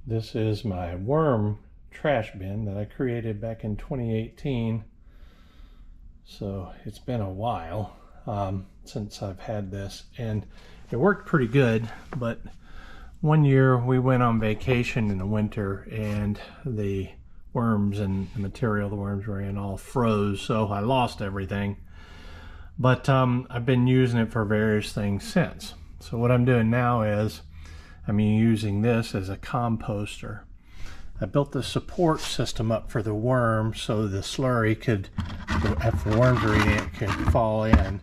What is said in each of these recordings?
This is my worm trash bin that I created back in 2018. So it's been a while since I've had this, and it worked pretty good. But one year we went on vacation in the winter and the worms and the material the worms were in all froze, so I lost everything. But I've been using it for various things since. So what I'm doing now is I'm using this as a composter. I built the support system up for the worm so the slurry could, if the worms are eating it, can fall in.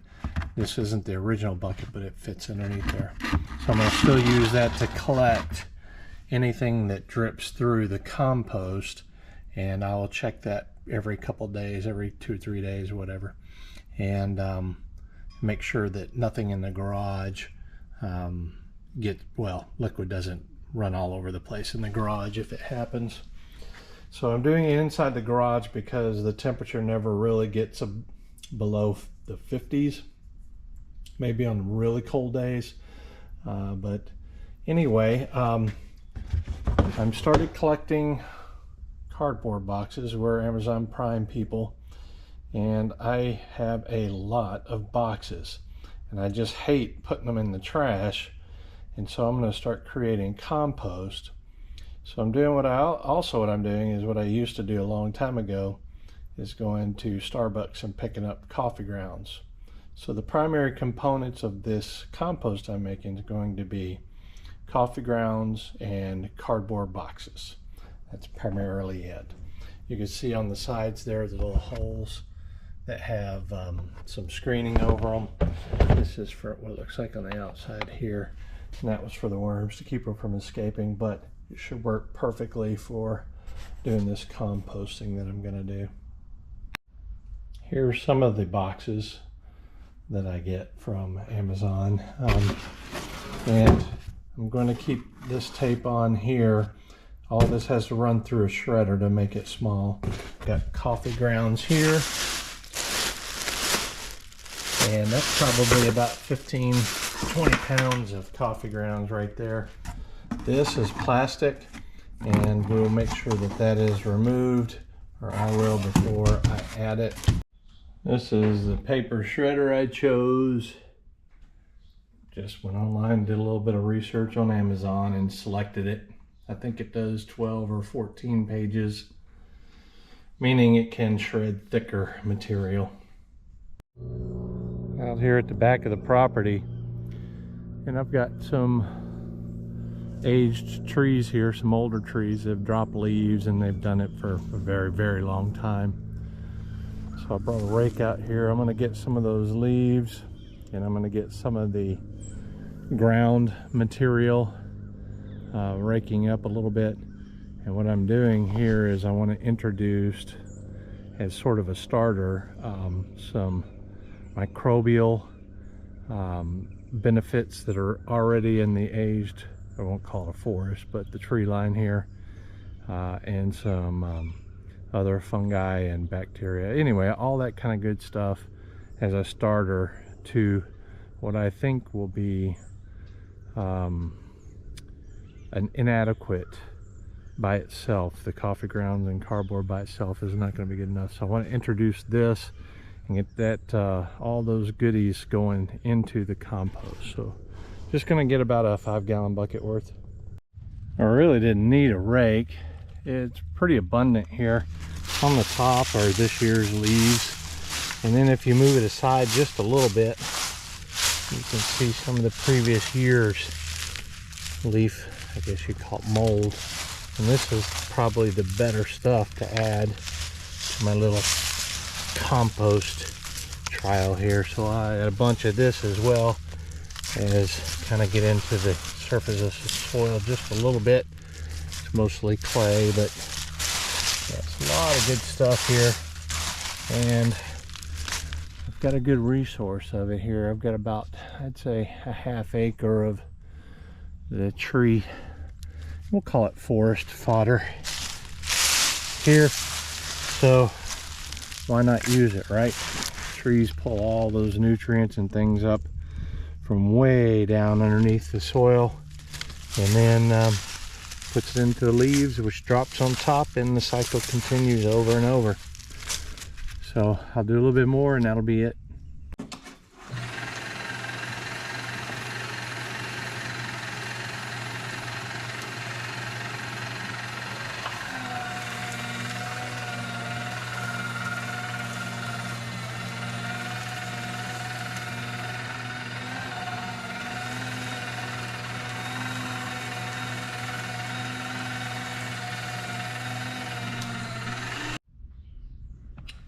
This isn't the original bucket, but it fits underneath there. So I'm going to still use that to collect anything that drips through the compost, and I will check that every couple days, every 2 or 3 days, whatever, and make sure that nothing in the garage liquid doesn't run all over the place in the garage if it happens. So I'm doing it inside the garage because the temperature never really gets below the 50s, maybe on really cold days. But anyway, I'm started collecting cardboard boxes. We're Amazon Prime people, and I have a lot of boxes, and I just hate putting them in the trash. And so I'm going to start creating compost. So I'm doing what I'm doing is what I used to do a long time ago, is going to Starbucks and picking up coffee grounds. So the primary components of this compost I'm making is going to be coffee grounds and cardboard boxes. That's primarily it. You can see on the sides there the little holes that have some screening over them. This is for what it looks like on the outside here. And that was for the worms to keep them from escaping, but it should work perfectly for doing this composting that I'm going to do. Here's some of the boxes that I get from Amazon, and I'm going to keep this tape on here. All this has to run through a shredder to make it small. Got coffee grounds here, and that's probably about 15-20 pounds of coffee grounds right there. This is plastic, and we'll make sure that that is removed, or I will before I add it. This is the paper shredder I chose. Just went online, did a little bit of research on Amazon and selected it. I think it does 12 or 14 pages, meaning it can shred thicker material. Out here at the back of the property, and I've got some aged trees here, some older trees that have dropped leaves, and they've done it for a very, very long time. So I brought a rake out here. I'm going to get some of those leaves, and I'm going to get some of the ground material, raking up a little bit. And what I'm doing here is I want to introduce, as sort of a starter, some microbial benefits that are already in the aged, I won't call it a forest, but the tree line here, and some other fungi and bacteria. Anyway, all that kind of good stuff as a starter to what I think will be an inadequate by itself. The coffee grounds and cardboard by itself is not going to be good enough. So I want to introduce this and get that all those goodies going into the compost. So just going to get about a 5-gallon bucket worth. I really didn't need a rake. It's pretty abundant here. On the top are this year's leaves, and then if you move it aside just a little bit, you can see some of the previous year's leaf, I guess you'd call it mold. And this is probably the better stuff to add to my little compost trial here. So I add a bunch of this as well, as kind of get into the surface of the soil just a little bit. It's mostly clay, but yeah, it's a lot of good stuff here, and I've got a good resource of it here. I've got about, I'd say, a ½ acre of the tree, we'll call it forest fodder here, so why not use it, right? Trees pull all those nutrients and things up from way down underneath the soil, and then puts it into the leaves, which drops on top, and the cycle continues over and over. So I'll do a little bit more and that'll be it.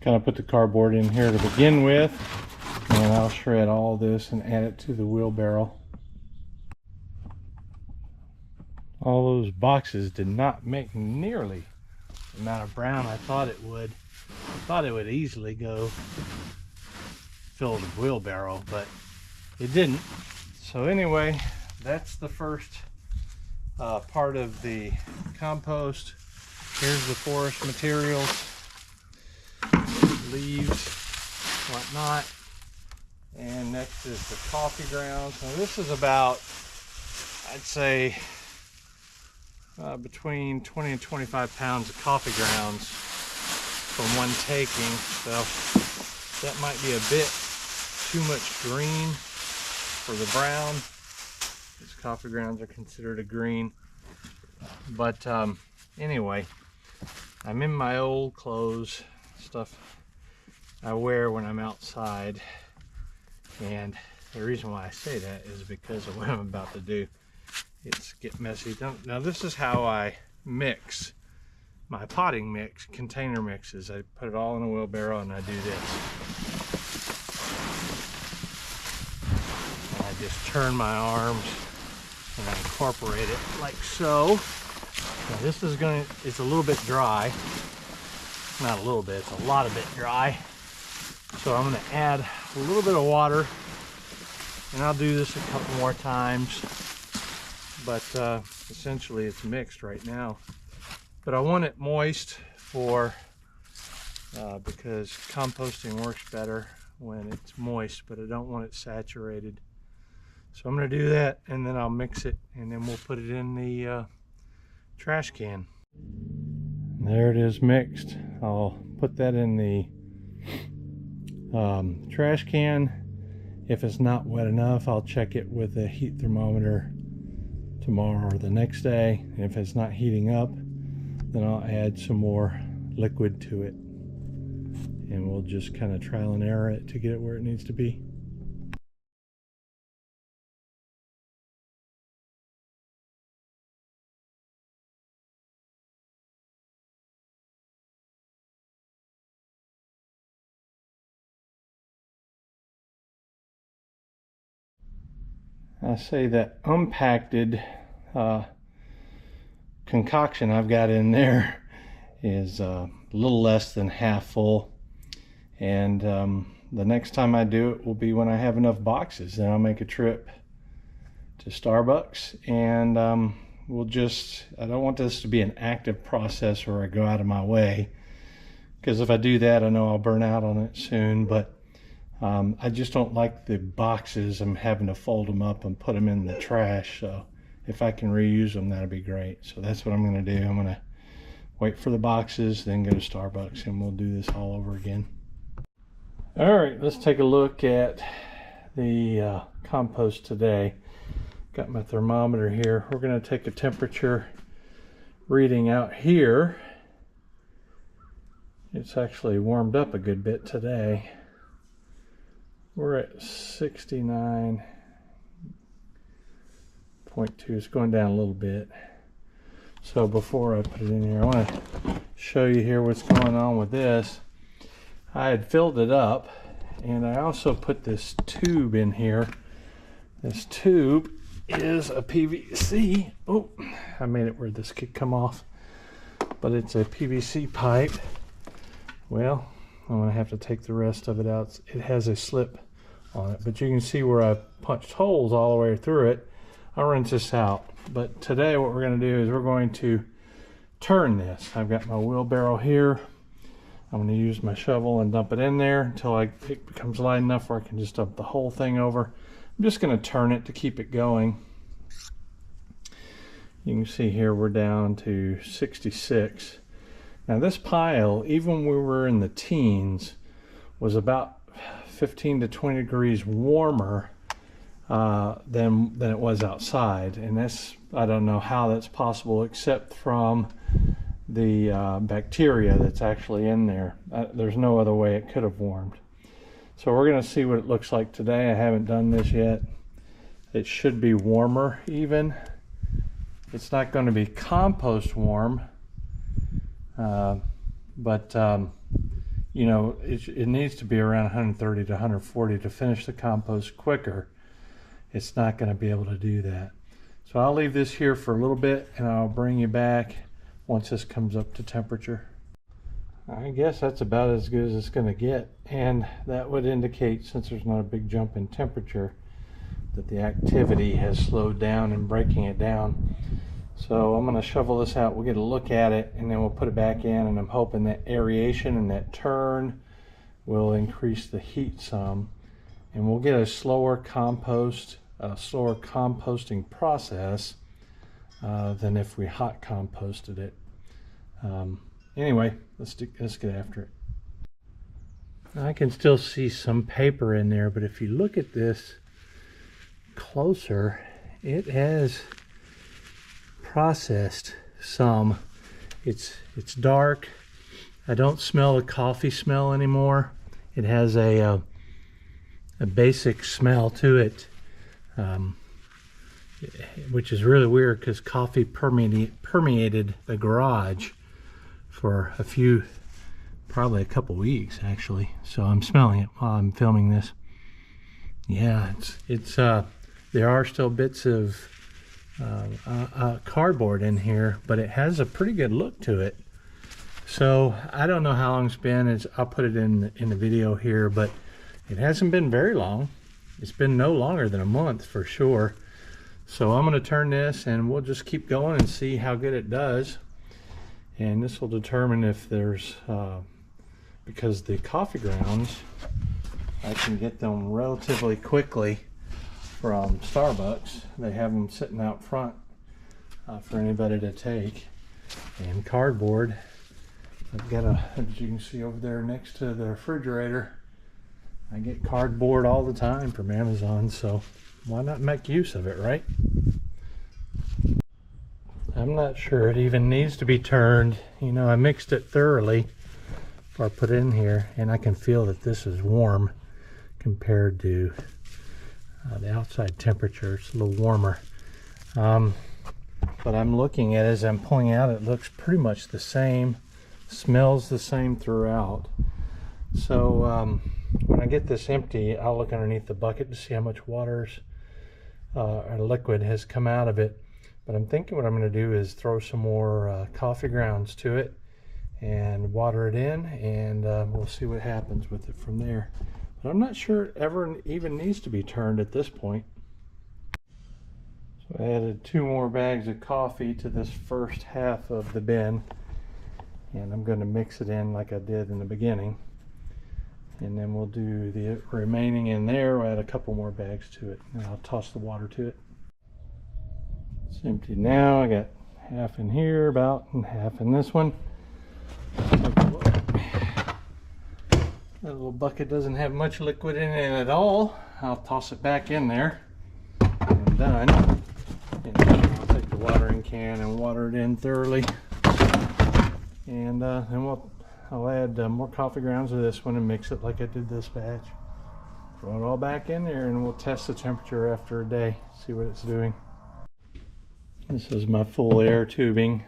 Kind of put the cardboard in here to begin with, and I'll shred all this and add it to the wheelbarrow. All those boxes did not make nearly the amount of brown I thought it would. I thought it would easily go fill the wheelbarrow, but it didn't. So anyway, that's the first part of the compost. Here's the forest materials, leaves, whatnot, and next is the coffee grounds. Now this is about, I'd say, between 20 and 25 pounds of coffee grounds from one taking, so that might be a bit too much green for the brown. These coffee grounds are considered a green, but anyway, I'm in my old clothes, stuff I wear when I'm outside, and the reason why I say that is because of what I'm about to do. It's get messy. Now this is how I mix my potting mix, container mixes. I put it all in a wheelbarrow and I do this. And I just turn my arms and I incorporate it like so. Now this is it's a little bit dry. Not a little bit, it's a lot of bit dry. So I'm going to add a little bit of water, and I'll do this a couple more times, but essentially it's mixed right now. But I want it moist for because composting works better when it's moist, but I don't want it saturated. So I'm going to do that, and then I'll mix it, and then we'll put it in the trash can. There it is mixed. I'll put that in the trash can. If it's not wet enough, I'll check it with a heat thermometer tomorrow or the next day. And if it's not heating up, then I'll add some more liquid to it, and we'll just kind of trial and error it to get it where it needs to be. I say that unpacked concoction I've got in there is a little less than half full, and the next time I do it will be when I have enough boxes. Then I'll make a trip to Starbucks, and I don't want this to be an active process where I go out of my way, because if I do that, I know I'll burn out on it soon. But I just don't like the boxes. I'm having to fold them up and put them in the trash. So if I can reuse them, that'd be great. So that's what I'm going to do. I'm going to wait for the boxes, then go to Starbucks, and we'll do this all over again. All right, let's take a look at the compost today. Got my thermometer here. We're going to take a temperature reading out here. It's actually warmed up a good bit today. We're at 69.2. It's going down a little bit. So before I put it in here, I want to show you here what's going on with this. I had filled it up, and I also put this tube in here. This tube is a PVC. Oh, I made it where this could come off, but it's a PVC pipe. Well, I'm going to have to take the rest of it out. It has a slip on it, but you can see where I punched holes all the way through it. I'll rinse this out. But today what we're going to do is we're going to turn this. I've got my wheelbarrow here. I'm going to use my shovel and dump it in there until it becomes light enough where I can just dump the whole thing over. I'm just going to turn it to keep it going. You can see here we're down to 66. Now this pile, even when we were in the teens, was about 15 to 20 degrees warmer than it was outside, and that's, I don't know how that's possible except from the bacteria that's actually in there. There's no other way it could have warmed. So we're going to see what it looks like today. I haven't done this yet. It should be warmer even. It's not going to be compost warm, but you know, it needs to be around 130 to 140 to finish the compost quicker. It's not going to be able to do that. So I'll leave this here for a little bit and I'll bring you back once this comes up to temperature. I guess that's about as good as it's going to get, and that would indicate, since there's not a big jump in temperature, that the activity has slowed down in breaking it down. So I'm going to shovel this out, we'll get a look at it, and then we'll put it back in, and I'm hoping that aeration and that turn will increase the heat some, and we'll get a slower composting process than if we hot composted it. Anyway, let's get after it. I can still see some paper in there, but if you look at this closer, it has processed some. It's dark. I don't smell a coffee smell anymore. It has a basic smell to it, which is really weird because coffee permeated the garage for probably a couple weeks actually. So I'm smelling it while I'm filming this. Yeah, there are still bits of cardboard in here, but it has a pretty good look to it. So I don't know how long it's been. I'll put it in the video here, but it hasn't been very long. It's been no longer than a month for sure. So I'm going to turn this and we'll just keep going and see how good it does. And this will determine if there's, because the coffee grounds, I can get them relatively quickly from Starbucks. They have them sitting out front for anybody to take. And cardboard, I've got as you can see over there next to the refrigerator, I get cardboard all the time from Amazon, so why not make use of it, right? I'm not sure it even needs to be turned. You know, I mixed it thoroughly before I put it in here, and I can feel that this is warm compared to the outside temperature. It's a little warmer. But I'm looking at it as I'm pulling out, it looks pretty much the same, smells the same throughout. So when I get this empty, I'll look underneath the bucket to see how much or liquid has come out of it. But I'm thinking what I'm going to do is throw some more coffee grounds to it and water it in, and we'll see what happens with it from there. But I'm not sure it ever even needs to be turned at this point. So I added 2 more bags of coffee to this first half of the bin, and I'm going to mix it in like I did in the beginning. And then we'll do the remaining in there. We'll add a couple more bags to it, and I'll toss the water to it. It's empty now. I got half in here about and half in this one. That little bucket doesn't have much liquid in it at all. I'll toss it back in there. I'm done. And I'll take the watering can and water it in thoroughly. And then I'll add more coffee grounds to this one and mix it like I did this batch. Throw it all back in there and we'll test the temperature after a day, see what it's doing. This is my full air tubing.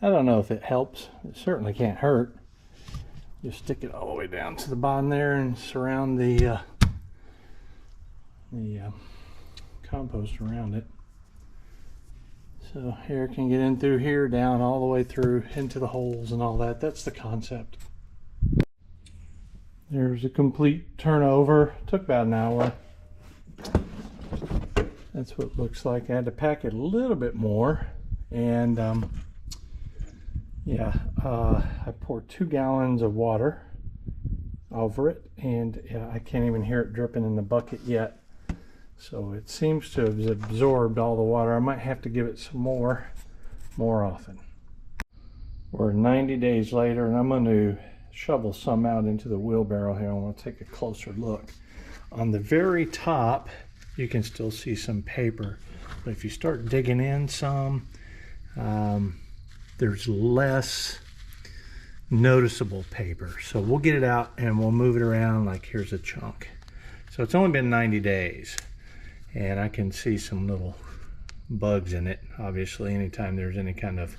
I don't know if it helps. It certainly can't hurt. Just stick it all the way down to the bottom there and surround the compost around it. So air can get in through here, down all the way through into the holes and all that. That's the concept. There's a complete turnover. Took about an hour. That's what it looks like. I had to pack it a little bit more, and I poured 2 gallons of water over it, and I can't even hear it dripping in the bucket yet. So it seems to have absorbed all the water. I might have to give it some more often. We're 90 days later, and I'm going to shovel some out into the wheelbarrow here. I want to take a closer look. On the very top, you can still see some paper, but if you start digging in some, there's less noticeable paper. So we'll get it out and we'll move it around like here's a chunk. So it's only been 90 days, and I can see some little bugs in it. Obviously, anytime there's any kind of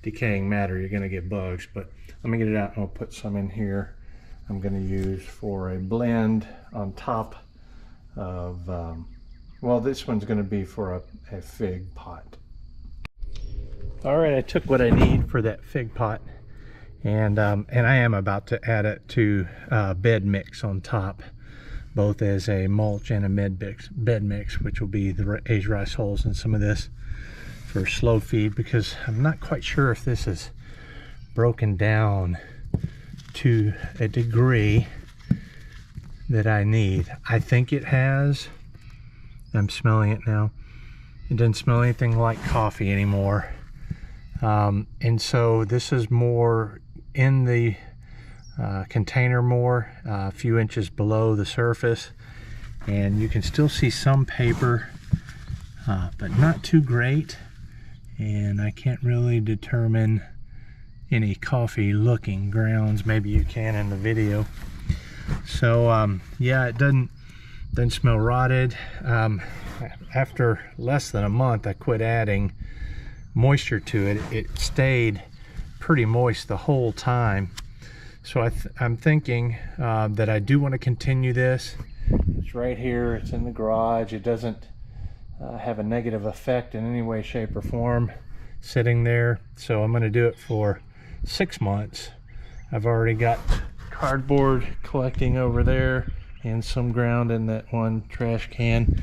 decaying matter, you're going to get bugs. But let me get it out and I'll put some in here. I'm going to use for a blend on top of, well, this one's going to be for a fig pot. All right, I took what I need for that fig pot, and I am about to add it to bed mix on top, both as a mulch and a bed mix, which will be the aged rice hulls and some of this for slow feed, because I'm not quite sure if this is broken down to a degree that I need. I think it has. I'm smelling it now. It doesn't smell anything like coffee anymore. And so this is more in the container, more a few inches below the surface, and you can still see some paper, but not too great. And I can't really determine any coffee looking grounds. Maybe you can in the video. So yeah, it doesn't smell rotted. After less than a month, I quit adding moisture to it. It stayed pretty moist the whole time. So I'm thinking that I do want to continue this. It's right here, it's in the garage. It doesn't have a negative effect in any way, shape, or form sitting there. So I'm going to do it for 6 months. I've already got cardboard collecting over there and some ground in that one trash can,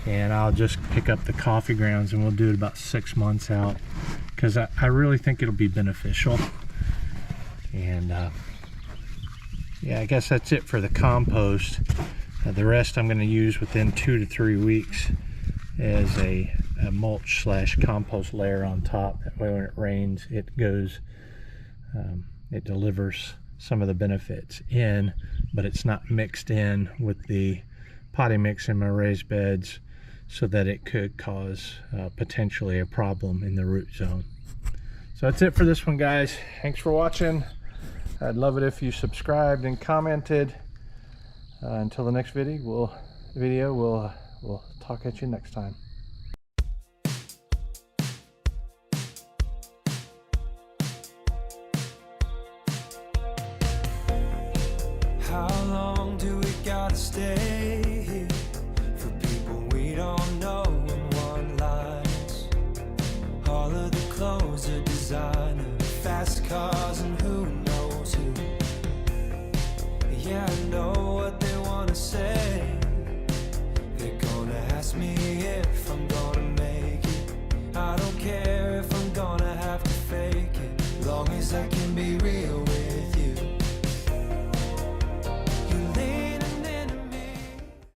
and I'll just pick up the coffee grounds and we'll do it about 6 months out, because I really think it'll be beneficial. And yeah, I guess that's it for the compost. The rest I'm going to use within 2 to 3 weeks as a mulch / compost layer on top. That way when it rains, it goes, it delivers some of the benefits in, but it's not mixed in with the potting mix in my raised beds, so that it could cause potentially a problem in the root zone. So that's it for this one, guys. Thanks for watching. I'd love it if you subscribed and commented. Until the next video, we'll talk at you next time.